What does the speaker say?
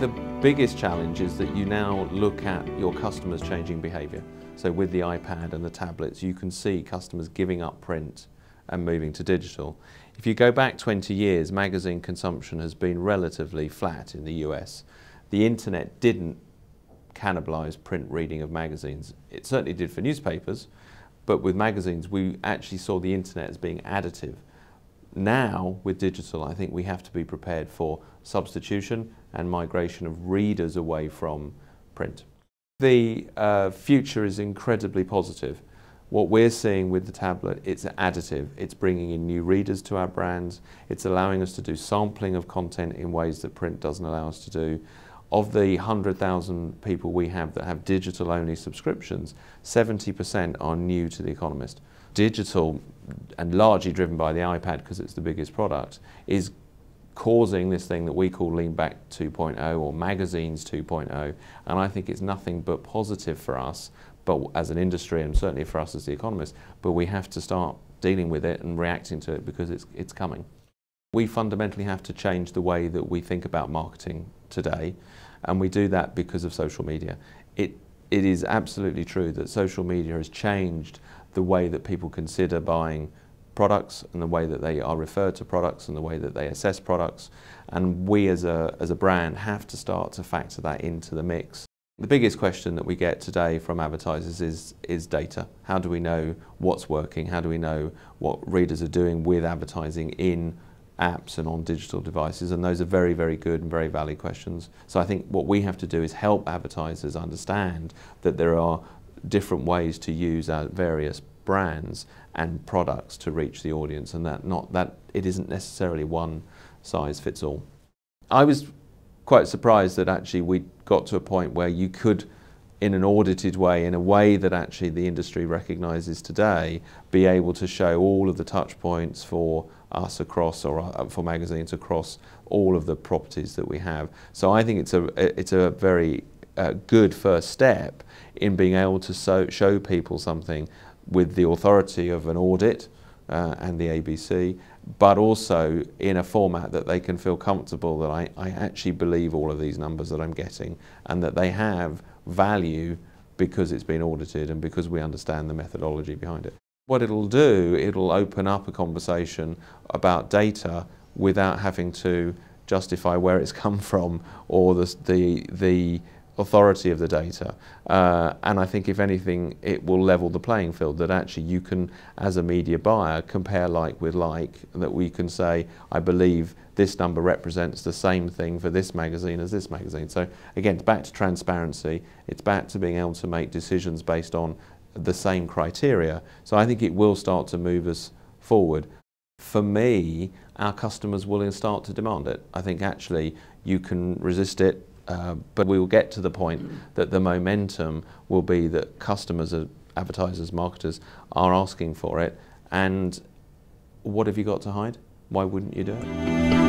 the biggest challenge is that you now look at your customers' changing behaviour. So with the iPad and the tablets, you can see customers giving up print and moving to digital. If you go back 20 years, magazine consumption has been relatively flat in the US. The internet didn't cannibalise print reading of magazines. It certainly did for newspapers, but with magazines we actually saw the internet as being additive. Now, with digital, I think we have to be prepared for substitution and migration of readers away from print. The future is incredibly positive. What we're seeing with the tablet, it's additive. It's bringing in new readers to our brands. It's allowing us to do sampling of content in ways that print doesn't allow us to do. Of the 100,000 people we have that have digital-only subscriptions, 70% are new to The Economist. Digital, and largely driven by the iPad because it's the biggest product, is causing this thing that we call Lean Back 2.0 or Magazines 2.0, and I think it's nothing but positive for us, but as an industry and certainly for us as The Economist, but we have to start dealing with it and reacting to it because it's coming. We fundamentally have to change the way that we think about marketing today, and we do that because of social media. It is absolutely true that social media has changed the way that people consider buying products and the way that they are referred to products and the way that they assess products, and we as a brand have to start to factor that into the mix. The biggest question that we get today from advertisers is data. How do we know what's working? How do we know what readers are doing with advertising in apps and on digital devices? And those are very, very good and very valid questions. So I think what we have to do is help advertisers understand that there are different ways to use our various brands and products to reach the audience, and that it isn't necessarily one size fits all. I was quite surprised that actually we got to a point where you could, in an audited way, in a way that actually the industry recognises today, be able to show all of the touch points for us across, or for magazines across all of the properties that we have. So I think it's a very good first step in being able to show people something with the authority of an audit and the ABC, but also in a format that they can feel comfortable that I actually believe all of these numbers that I'm getting, and that they have value because it's been audited and because we understand the methodology behind it. What it'll do, it'll open up a conversation about data without having to justify where it's come from or the authority of the data, and I think if anything it will level the playing field, that actually you can, as a media buyer, compare like with like, that we can say I believe this number represents the same thing for this magazine as this magazine. So again, it's back to transparency, it's back to being able to make decisions based on the same criteria. So I think it will start to move us forward. For me, our customers will start to demand it. I think actually you can resist it, but we will get to the point that the momentum will be that customers, advertisers, marketers are asking for it, and what have you got to hide? Why wouldn't you do it?